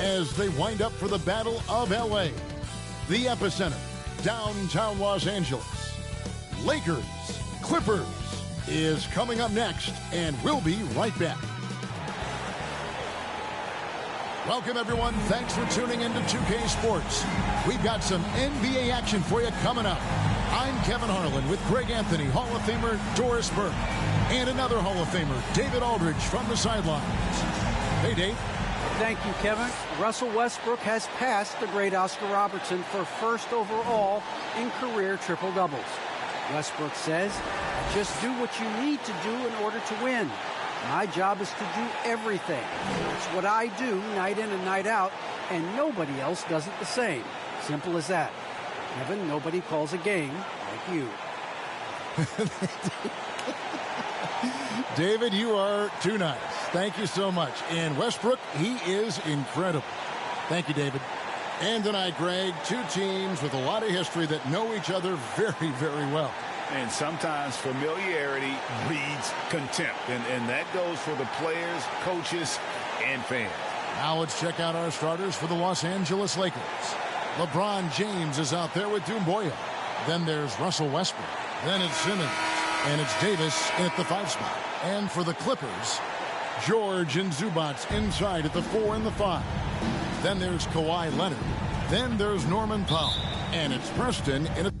as they wind up for the Battle of L.A., the epicenter, downtown Los Angeles. Lakers, Clippers is coming up next, and we'll be right back. Welcome, everyone. Thanks for tuning into 2K Sports. We've got some NBA action for you coming up. I'm Kevin Harlan with Greg Anthony, Hall of Famer Doris Burke, and another Hall of Famer, David Aldridge, from the sidelines. Hey, Dave. Thank you, Kevin. Russell Westbrook has passed the great Oscar Robertson for first overall in career triple-doubles. Westbrook says, just do what you need to do in order to win. My job is to do everything. It's what I do night in and night out, and nobody else does it the same. Simple as that. Kevin, nobody calls a game like you. David, you are too nice. Thank you so much. And Westbrook, he is incredible. Thank you, David. And tonight, Greg, two teams with a lot of history that know each other very, very well. And sometimes familiarity breeds contempt. And that goes for the players, coaches, and fans. Now let's check out our starters for the Los Angeles Lakers. LeBron James is out there with Doumbouya. Then there's Russell Westbrook. Then it's Simmons. And it's Davis in at the 5 spot. And for the Clippers, George and Zubats inside at the 4 and the 5. Then there's Kawhi Leonard. Then there's Norman Powell. And it's Preston in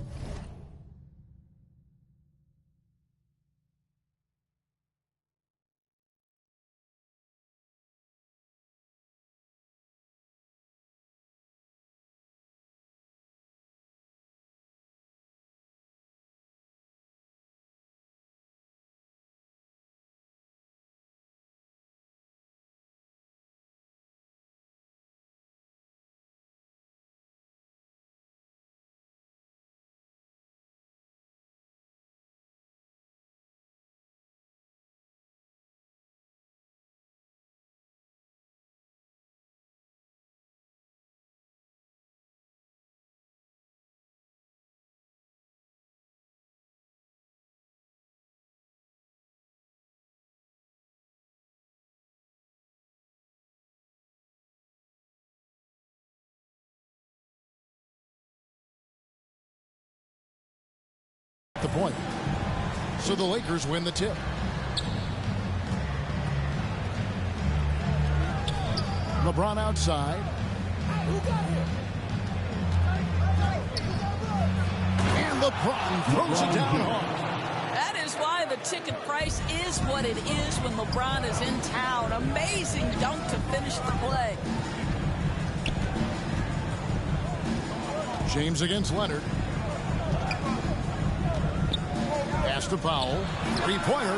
at the point. So the Lakers win the tip. LeBron outside. And LeBron throws it down hard. That is why the ticket price is what it is when LeBron is in town. Amazing dunk to finish the play. James against Leonard. Pass to Powell. Three-pointer.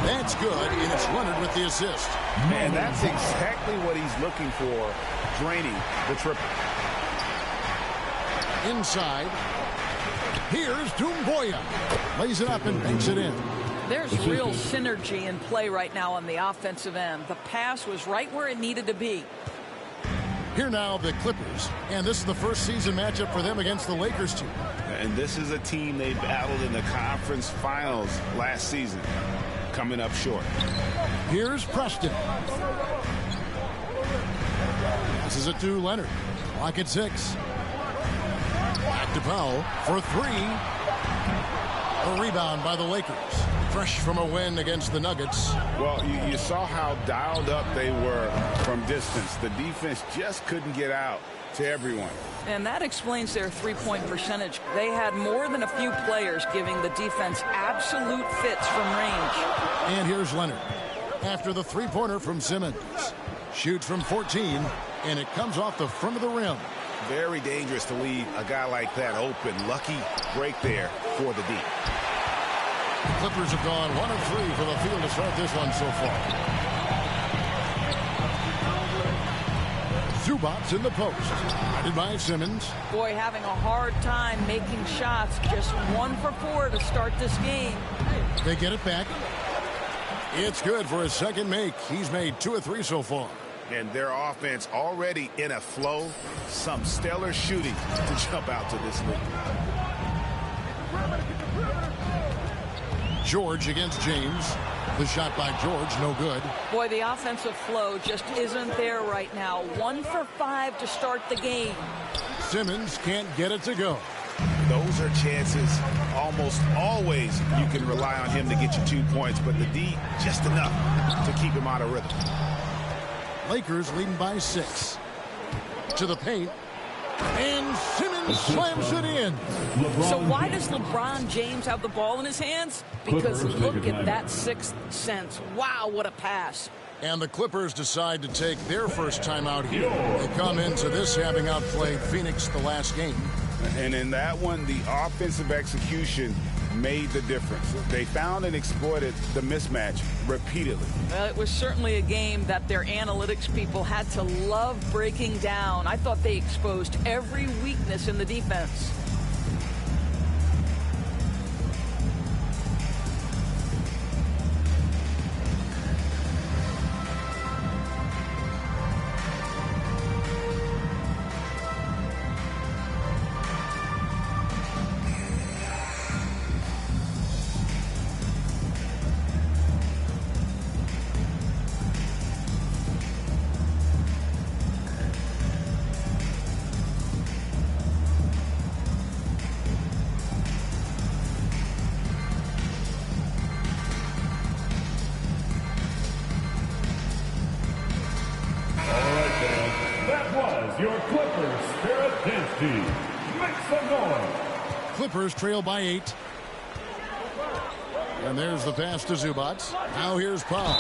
That's good, and it's Leonard with the assist. Man, that's exactly what he's looking for, draining the triple. Inside. Here's Doumbouya. Lays it up and banks it in. There's real synergy in play right now on the offensive end. The pass was right where it needed to be. Here now, the Clippers, and this is the first season matchup for them against the Lakers team. And this is a team they battled in the conference finals last season, coming up short. Here's Preston. This is it to Leonard. Clock at 6. Back to Powell for 3. A rebound by the Lakers. Fresh from a win against the Nuggets. Well, you saw how dialed up they were from distance. The defense just couldn't get out to everyone. And that explains their three-point percentage. They had more than a few players giving the defense absolute fits from range. And here's Leonard. After the three-pointer from Simmons. Shoots from 14, and it comes off the front of the rim. Very dangerous to leave a guy like that open. Lucky break there for the D. The Clippers have gone 1 of 3 for the field to start this one so far. Zubats in the post. Guided by Simmons. Boy, having a hard time making shots. Just 1 for 4 to start this game. They get it back. It's good for his second make. He's made 2 of 3 so far. And their offense already in a flow. Some stellar shooting to jump out to this lead. George against James. The shot by George, no good. Boy, the offensive flow just isn't there right now. 1 for 5 to start the game. Simmons can't get it to go. Those are chances almost always you can rely on him to get you 2 points, but the D just enough to keep him out of rhythm. Lakers leading by 6. To the paint. And Simmons slams it in. So why does LeBron James have the ball in his hands? Because look at that sixth sense. Wow, what a pass. And the Clippers decide to take their first time out here. They come into this having outplayed Phoenix the last game. And in that one, the offensive execution made the difference. They found and exploited the mismatch repeatedly. Well, it was certainly a game that their analytics people had to love breaking down. I thought they exposed every weakness in the defense. Your Clippers Spirit Dance Team. Make some noise. Clippers trail by 8. And there's the pass to Zubac. Now here's Powell.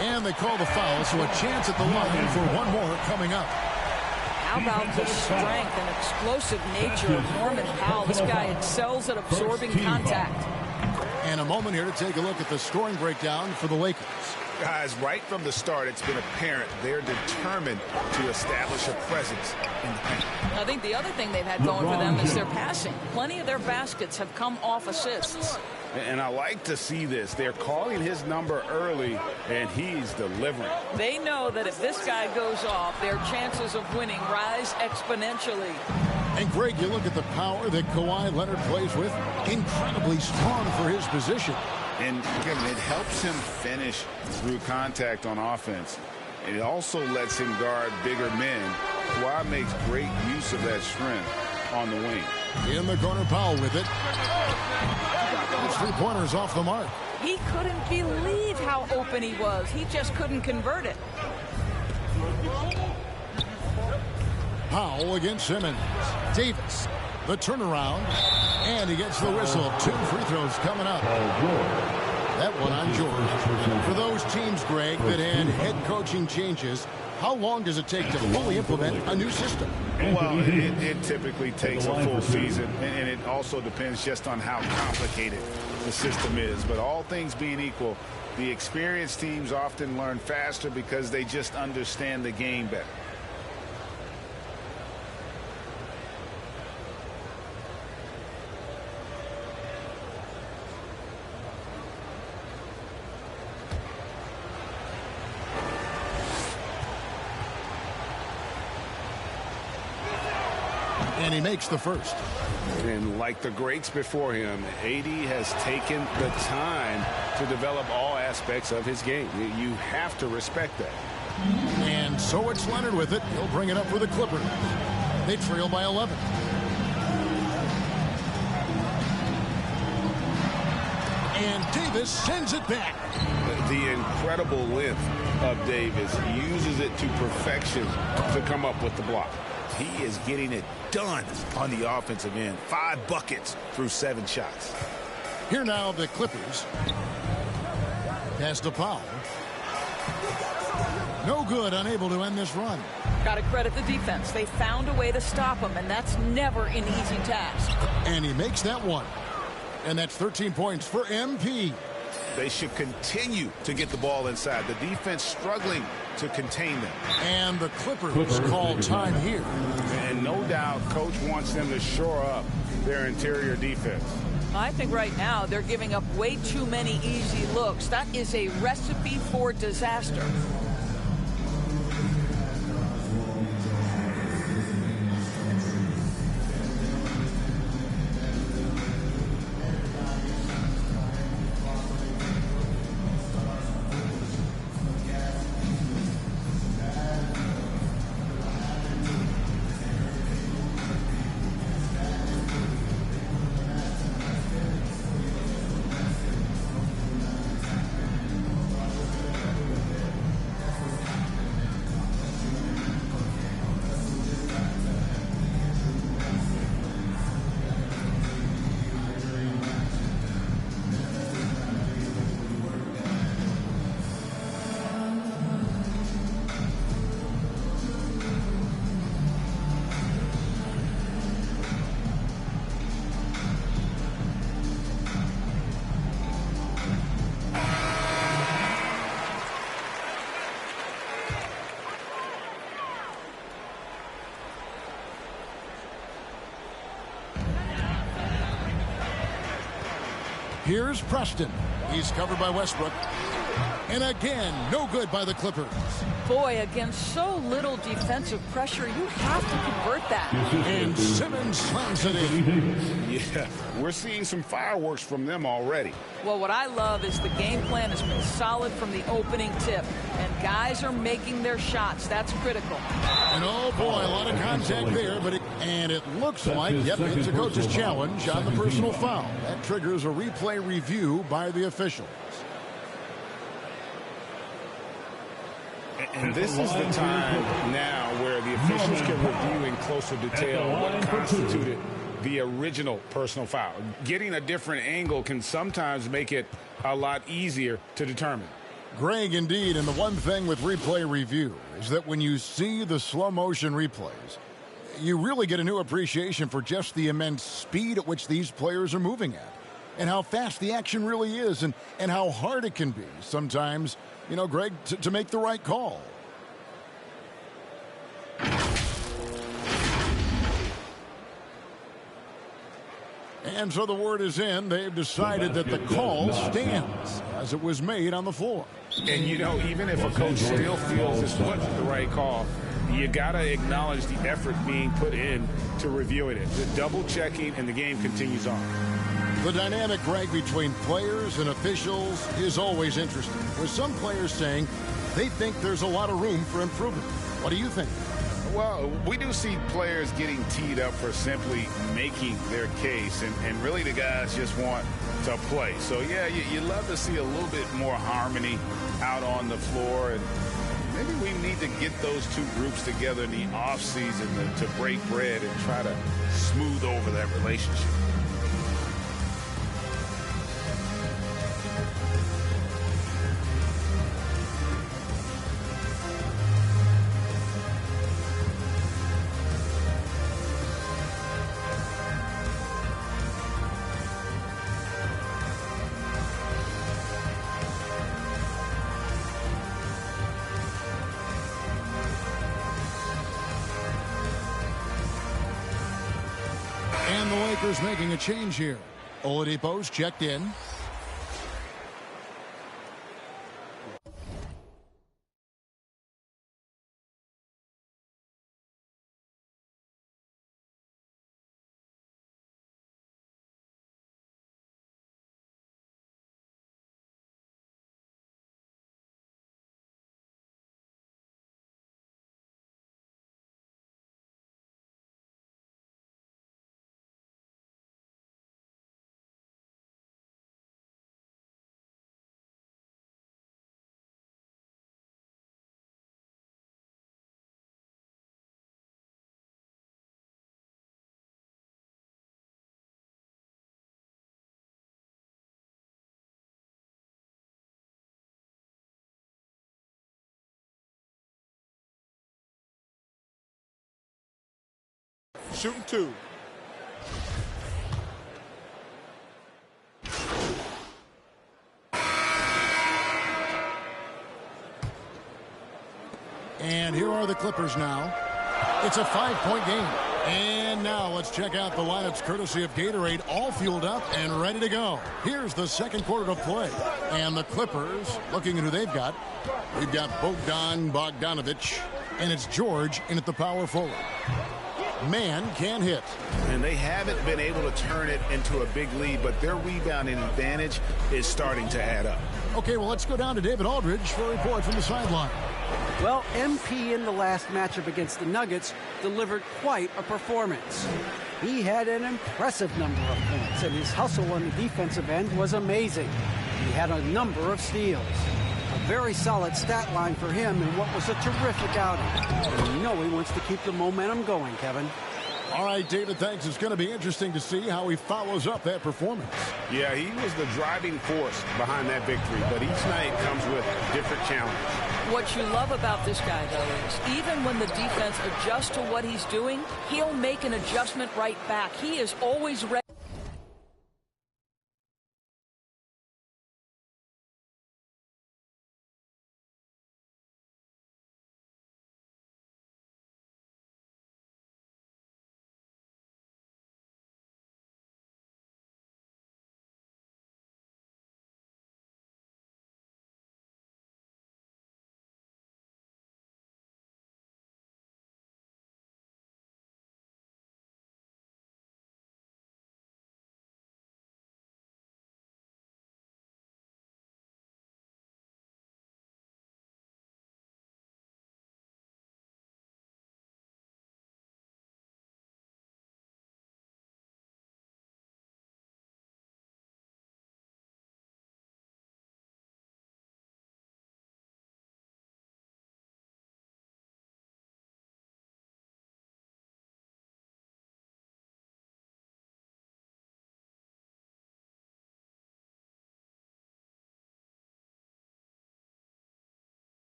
And they call the foul, so a chance at the line for one more coming up. How about the strength and explosive nature of Norman Powell? This guy excels at absorbing contact. And a moment here to take a look at the scoring breakdown for the Lakers. Guys, right from the start, it's been apparent they're determined to establish a presence in the paint. I think the other thing they've had going for them is their passing. Plenty of their baskets have come off assists. And I like to see this. They're calling his number early, and he's delivering. They know that if this guy goes off, their chances of winning rise exponentially. And, Greg, you look at the power that Kawhi Leonard plays with. Incredibly strong for his position. And, again, it helps him finish through contact on offense. And it also lets him guard bigger men. Kawhi makes great use of that strength on the wing. In the corner, Powell with it. His three-pointers off the mark. He couldn't believe how open he was. He just couldn't convert it. Powell against Simmons. Davis, the turnaround. And he gets the whistle. 2 free throws coming up. That one on George. For those teams, Greg, that had head coaching changes, how long does it take to fully implement a new system? Well, it typically takes a full season, and it also depends just on how complicated the system is. But all things being equal, the experienced teams often learn faster because they just understand the game better. And he makes the first. And like the greats before him, AD has taken the time to develop all aspects of his game. You have to respect that. And so it's Leonard with it. He'll bring it up for the Clippers. They trail by 11. And Davis sends it back. The incredible length of Davis uses it to perfection to come up with the block. He is getting it done on the offensive end. 5 buckets through 7 shots. Here now the Clippers. Pass to Powell. No good, unable to end this run. Got to credit the defense. They found a way to stop him, and that's never an easy task. And he makes that one. And that's 13 points for MP. They should continue to get the ball inside. The defense struggling to contain them. And the Clippers call time here. And no doubt coach wants them to shore up their interior defense. I think right now they're giving up way too many easy looks. That is a recipe for disaster. Here's Preston. He's covered by Westbrook. And again, no good by the Clippers. Boy, against so little defensive pressure, you have to convert that. And Simmons slams it in. Yeah, we're seeing some fireworks from them already. Well, what I love is the game plan has been solid from the opening tip, and guys are making their shots. That's critical. And oh boy, a lot of contact there, but it looks like, yep, it's a coach's challenge on the personal foul. That triggers a replay review by the officials. And this is the time now where the officials can review in closer detail what constituted the original personal foul. Getting a different angle can sometimes make it a lot easier to determine. Greg, indeed, and the one thing with replay review is that when you see the slow motion replays, you really get a new appreciation for just the immense speed at which these players are moving at, and how fast the action really is, and how hard it can be sometimes, you know, Greg, to make the right call. And so the word is in. They've decided that the call stands as it was made on the floor. And, you know, even if a coach still feels this wasn't the right call, you got to acknowledge the effort being put in to reviewing it. The double checking, and the game continues on. The dynamic, Greg, between players and officials is always interesting, with some players saying they think there's a lot of room for improvement. What do you think? Well, we do see players getting teed up for simply making their case, and really the guys just want to play. So, yeah, you love to see a little bit more harmony out on the floor, and maybe we need to get those two groups together in the offseason to break bread and try to smooth over that relationship. And the Lakers making a change here. Oladipo's checked in. Shooting two. And here are the Clippers now. It's a 5-point game. And now let's check out the lineups courtesy of Gatorade, all fueled up and ready to go. Here's the second quarter of play. And the Clippers, looking at who they've got. We've got Bogdanovich, and it's George in at the power forward. Man can hit. And they haven't been able to turn it into a big lead, but their rebounding advantage is starting to add up. Okay, well, let's go down to David Aldridge for a report from the sideline. Well, MP in the last matchup against the Nuggets delivered quite a performance. He had an impressive number of points, and his hustle on the defensive end was amazing. He had a number of steals. A very solid stat line for him in what was a terrific outing. And you know he wants to keep the momentum going, Kevin. All right, David, thanks. It's going to be interesting to see how he follows up that performance. Yeah, he was the driving force behind that victory, but each night comes with a different challenge. What you love about this guy, though, is even when the defense adjusts to what he's doing, he'll make an adjustment right back. He is always ready.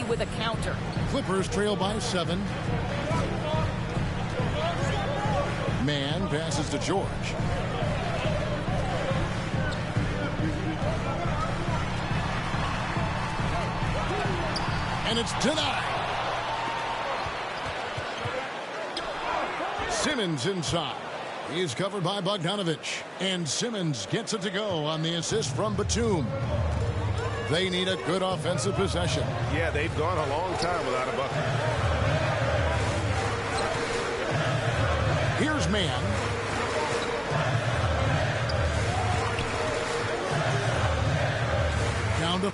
with a counter. Clippers trail by 7. Man passes to George. And it's denied. Simmons inside. He's covered by Bogdanovich. And Simmons gets it to go on the assist from Batum. They need a good offensive possession. Yeah, they've gone a long time without a bucket. Here's Man. Down to